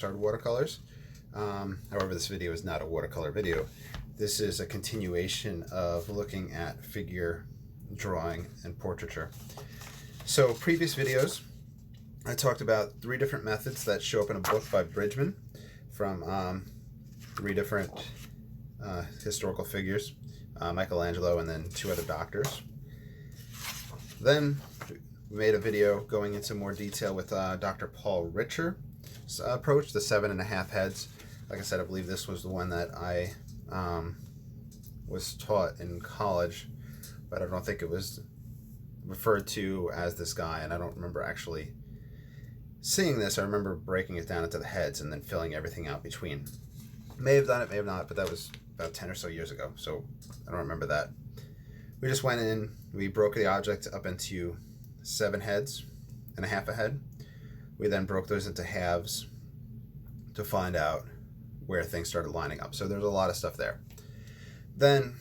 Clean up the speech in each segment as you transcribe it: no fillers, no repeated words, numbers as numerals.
started watercolors. However, this video is not a watercolor video. This is a continuation of looking at figure drawing and portraiture. So previous videos, I talked about 3 different methods that show up in a book by Bridgman from 3 different historical figures, Michelangelo and then 2 other doctors. Then we made a video going into more detail with Dr. Paul Richard's approach, the 7.5 heads. Like I said, I believe this was the one that I was taught in college, but I don't think it was referred to as this guy, and I don't remember actually seeing this. I remember breaking it down into the heads and then filling everything out between. May have done it, may have not, but that was about 10 or so years ago, so I don't remember that. We just went in, we broke the object up into 7 heads and a half a head. We then broke those into halves to find out where things started lining up. So there's a lot of stuff there. Then,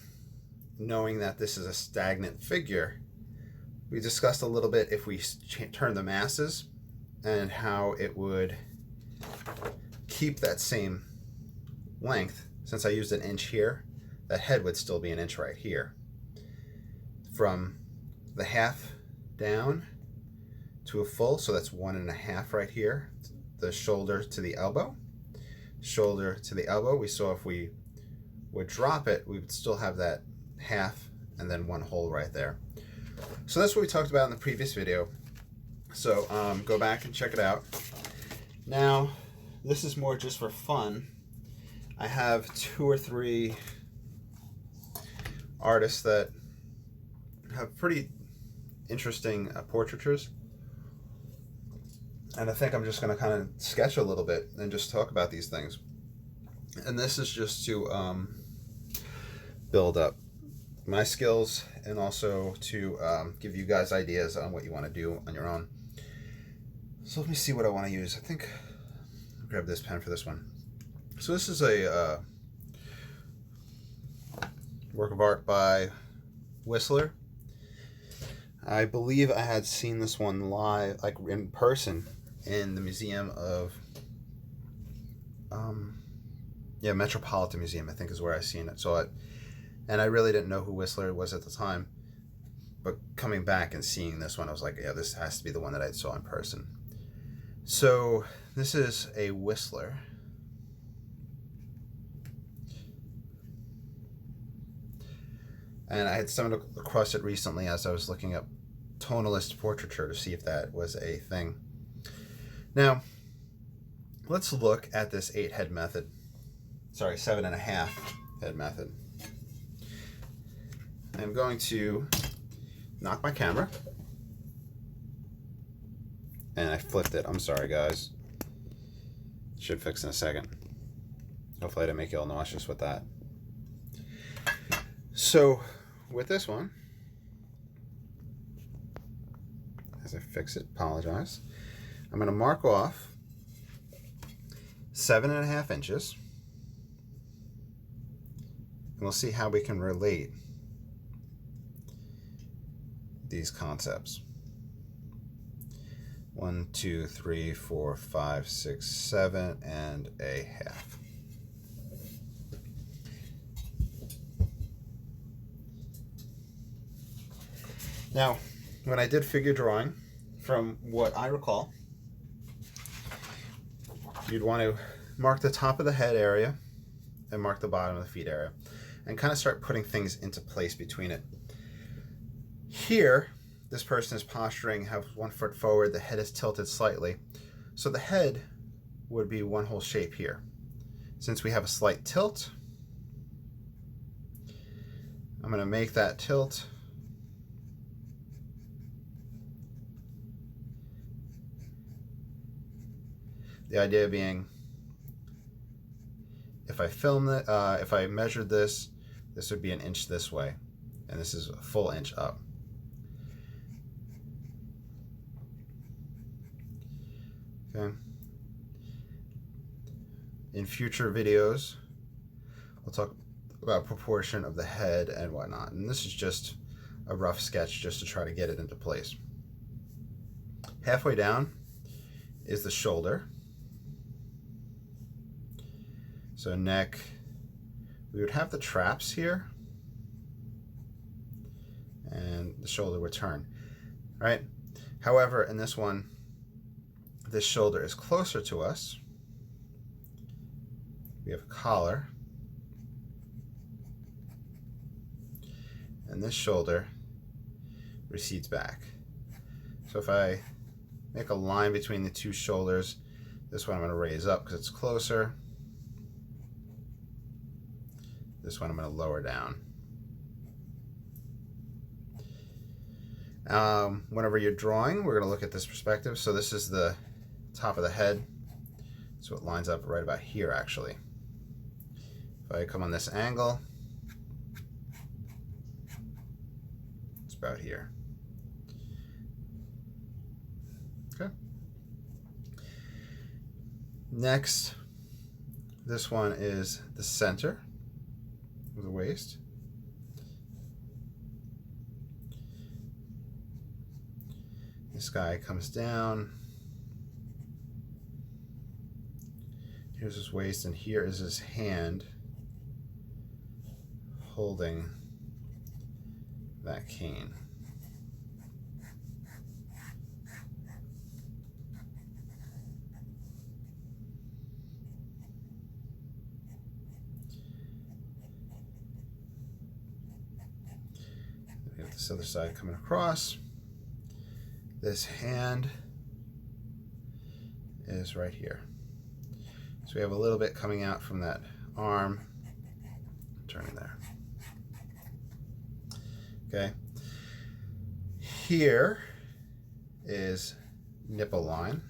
knowing that this is a stagnant figure, we discussed a little bit if we turn the masses and how it would keep that same length. Since I used an inch here, that head would still be an inch right here. From the half down to a full, so that's 1.5 right here. The shoulder to the elbow. Shoulder to the elbow. We saw if we would drop it, we would still have that half and then 1 hole right there. So that's what we talked about in the previous video. So go back and check it out. Now, this is more just for fun. I have 2 or 3 artists that have pretty interesting portraitures, and I think I'm just going to kind of sketch a little bit and just talk about these things. And this is just to build up my skills and also to give you guys ideas on what you want to do on your own. So let me see what I want to use. I think I'll grab this pen for this one. So this is a work of art by Whistler. I believe I had seen this one live, like in person, in the Museum of, Metropolitan Museum, I think is where I saw it. And I really didn't know who Whistler was at the time. But coming back and seeing this one, I was like, yeah, this has to be the one that I saw in person. So this is a Whistler. And I had stumbled across it recently as I was looking up tonalist portraiture to see if that was a thing. Now, let's look at this 8-head method. Sorry, 7.5 head method. I'm going to knock my camera. And I flipped it. I'm sorry, guys. Should fix in a second. Hopefully I didn't make you all nauseous with that. So, with this one, as I fix it, apologize, I'm going to mark off 7.5 inches, and we'll see how we can relate these concepts. 1, 2, 3, 4, 5, 6, 7, and a half. Now, when I did figure drawing, from what I recall, you'd want to mark the top of the head area and mark the bottom of the feet area and kind of start putting things into place between it. Here, this person is posturing, have 1 foot forward, the head is tilted slightly. So the head would be 1 whole shape here. Since we have a slight tilt, I'm going to make that tilt the idea being, if I if I measured this, this would be 1 inch this way, and this is a full inch up. Okay. In future videos, we'll talk about proportion of the head and whatnot, and this is just a rough sketch just to try to get it into place. Halfway down is the shoulder. So neck, we would have the traps here, and the shoulder would turn, right? However, in this one, this shoulder is closer to us. We have a collar, and this shoulder recedes back. So if I make a line between the two shoulders, this one I'm going to raise up because it's closer. This one I'm going to lower down. Whenever you're drawing, we're going to look at this perspective. So this is the top of the head. So it lines up right about here, actually. If I come on this angle, it's about here. Okay. Next, this one is the center of the waist. This guy comes down. Here's his waist, and here is his hand holding that cane. We have this other side coming across. This hand is right here. So we have a little bit coming out from that arm, turning there. Okay. Here is nipple line.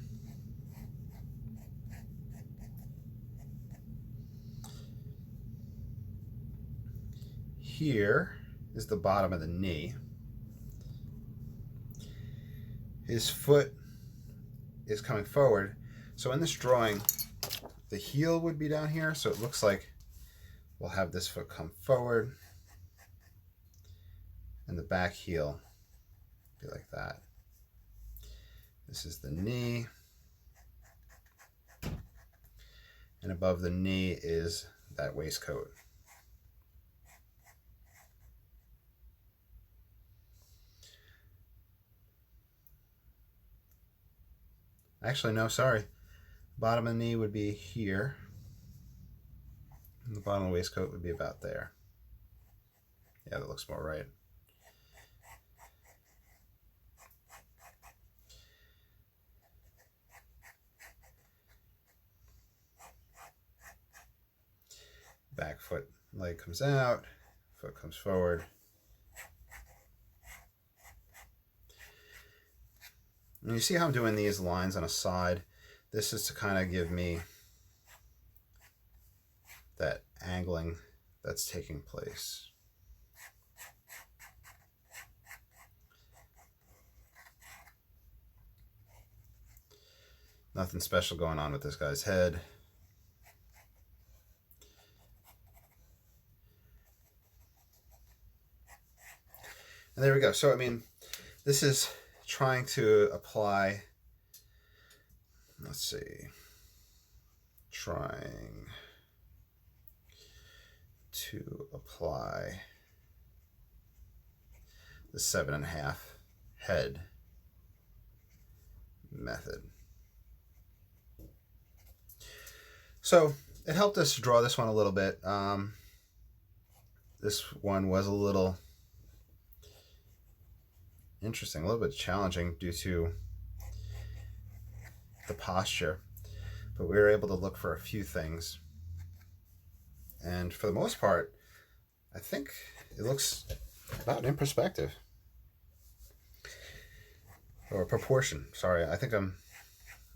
Here is the bottom of the knee. His foot is coming forward. So in this drawing, the heel would be down here. So it looks like we'll have this foot come forward and the back heel be like that. This is the knee. And above the knee is that waistcoat. Actually, no, sorry. Bottom of the knee would be here. And the bottom of the waistcoat would be about there. Yeah, that looks more right. Back foot, leg comes out, foot comes forward. And you see how I'm doing these lines on a side? This is to kind of give me that angling that's taking place. Nothing special going on with this guy's head. And there we go. So, I mean, this is trying to apply, let's see, trying to apply the 7.5 head method. So it helped us draw this one a little bit. This one was a little interesting, a little bit challenging due to the posture, but we were able to look for a few things, and for the most part I think it looks about in perspective or proportion. Sorry, I think I'm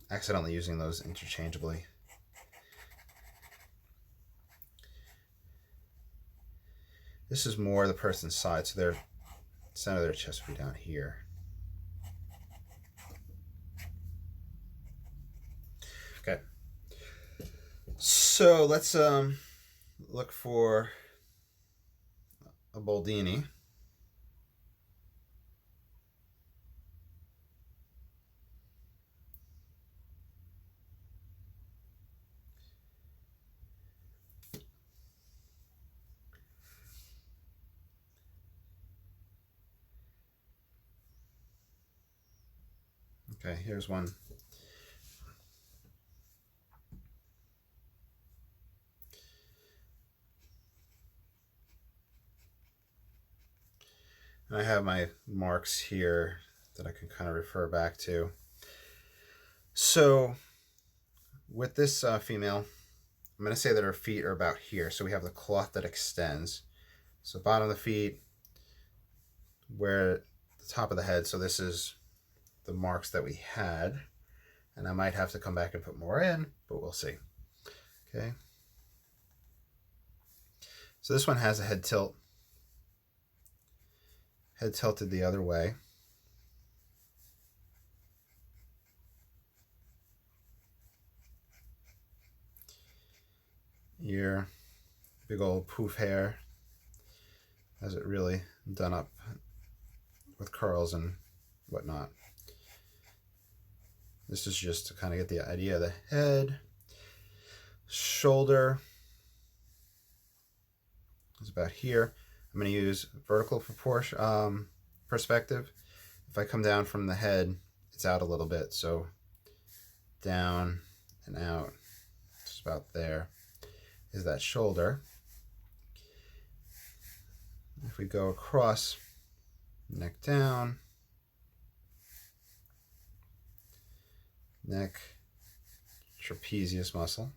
accidentally using those interchangeably. This is more the person's side, so their center of their chest would be down here. Okay, so let's look for a Boldini. Okay, here's one. And I have my marks here that I can kind of refer back to. So with this female, I'm going to say that her feet are about here. So we have the cloth that extends. So bottom of the feet, where the top of the head. So this is the marks that we had. And I might have to come back and put more in, but we'll see. Okay. So this one has a head tilt. Head tilted the other way. Ear, big old poof hair. Has it really done up with curls and whatnot. This is just to kind of get the idea of the head. Shoulder is about here. I'm going to use vertical proportion perspective. If I come down from the head, it's out a little bit, so down and out, just about there is that shoulder. If we go across, neck down, neck, trapezius muscle,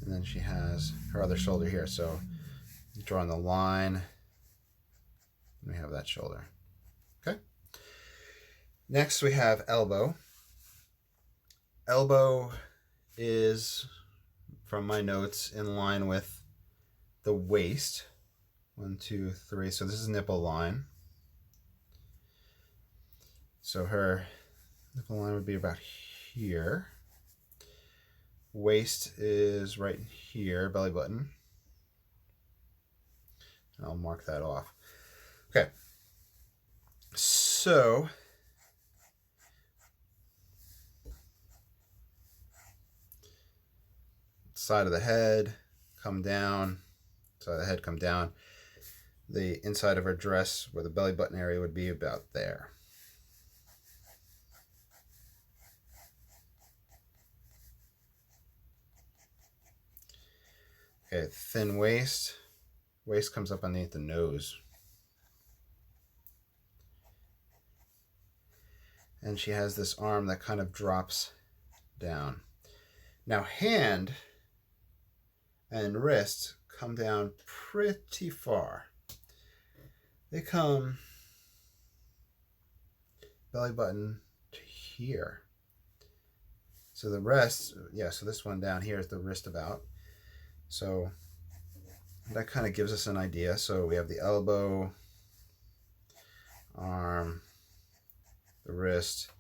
and then she has her other shoulder here. So drawing the line, we have that shoulder. Okay. Next we have elbow. Elbow is, from my notes, in line with the waist. 1, 2, 3. So this is nipple line. So her nipple line would be about here. Waist is right here, belly button. And I'll mark that off. Okay. So side of the head, come down. Side of the head, come down. The inside of her dress, where the belly button area would be, about there. Okay, thin waist. Waist comes up underneath the nose. And she has this arm that kind of drops down. Now, hand and wrist come down pretty far. They come belly button to here. So the rest, yeah, so this one down here is the wrist about. So that kind of gives us an idea. So we have the elbow, arm, the wrist,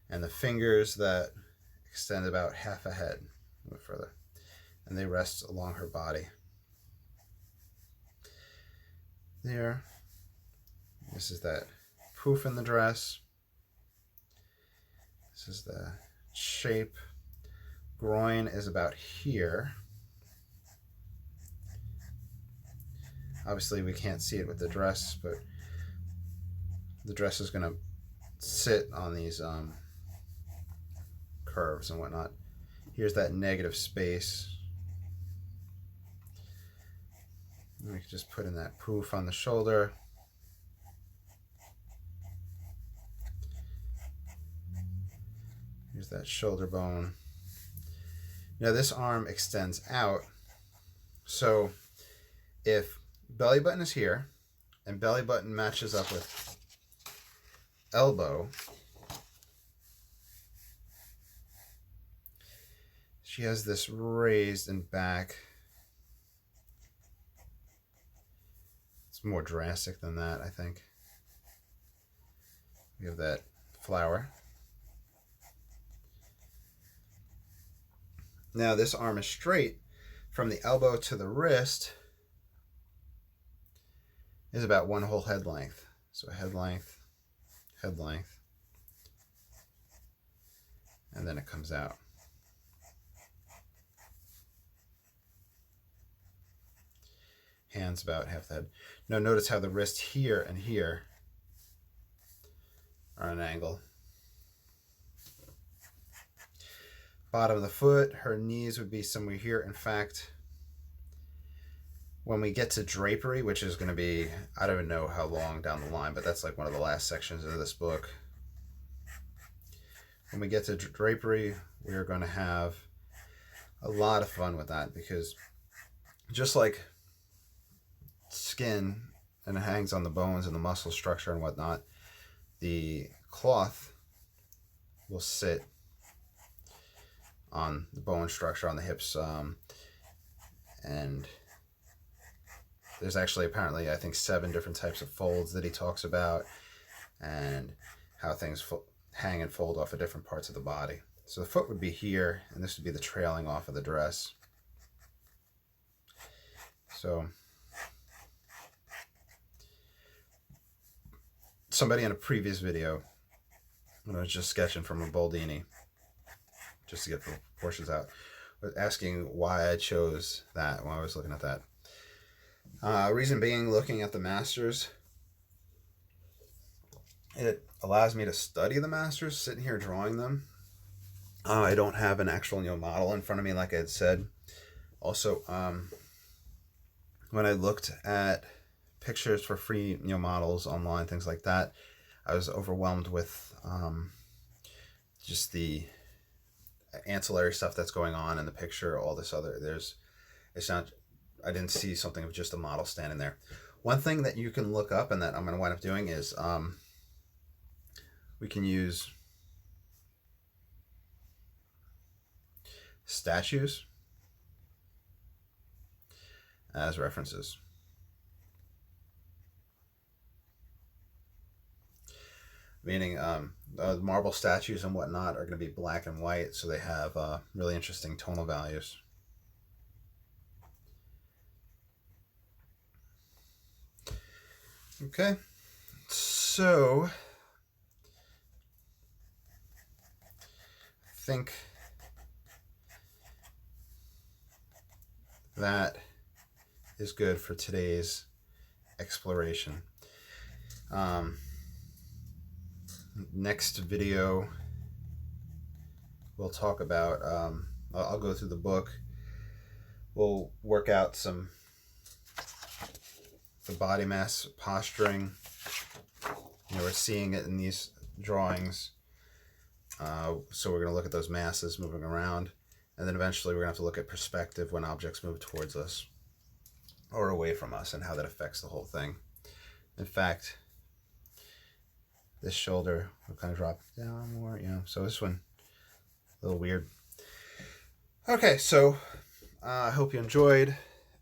and the fingers that extend about half a head, a bit further. And they rest along her body. There. This is that poof in the dress. This is the shape. Groin is about here. Obviously we can't see it with the dress, but the dress is going to sit on these curves and whatnot. Here's that negative space. And we can just put in that poof on the shoulder. Here's that shoulder bone. Now this arm extends out. So if belly button is here and belly button matches up with elbow, she has this raised and back. It's more drastic than that, I think. We have that flower. Now this arm is straight. From the elbow to the wrist is about one whole head length. So head length, and then it comes out. Hands about half the head. Now notice how the wrist here and here or an angle. Bottom of the foot, her knees would be somewhere here. In fact, when we get to Drapery, which is going to be, I don't even know how long down the line, but that's like one of the last sections of this book. When we get to Drapery, we're going to have a lot of fun with that, because just like skin, and it hangs on the bones and the muscle structure and whatnot, the cloth will sit on the bone structure on the hips, and there's actually apparently, I think, 7 different types of folds that he talks about, and how things hang and fold off of different parts of the body. So the foot would be here, and this would be the trailing off of the dress. So somebody in a previous video, when I was just sketching from a Boldini, just to get the proportions out, was asking why I chose that when I was looking at that. Reason being, looking at the masters, it allows me to study the masters, sitting here drawing them. I don't have an actual model in front of me, like I had said. Also, when I looked at pictures for free models online, things like that, I was overwhelmed with just the ancillary stuff that's going on in the picture. All this other, it's not, I didn't see something of just a model standing there. One thing that you can look up, and that I'm going to wind up doing, is we can use statues as references. Meaning the marble statues and whatnot are going to be black and white, so they have really interesting tonal values. Okay, so I think that is good for today's exploration. Next video, we'll talk about, I'll go through the book. We'll work out the body mass posturing. We're seeing it in these drawings. So we're going to look at those masses moving around. And then eventually we're going to have to look at perspective when objects move towards us or away from us, and how that affects the whole thing. In fact, this shoulder will kind of drop down more, so this one, a little weird. Okay, so I hope you enjoyed,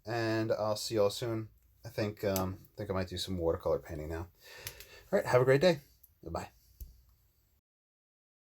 and I'll see you all soon. I think I might do some watercolor painting now. All right, have a great day. Goodbye.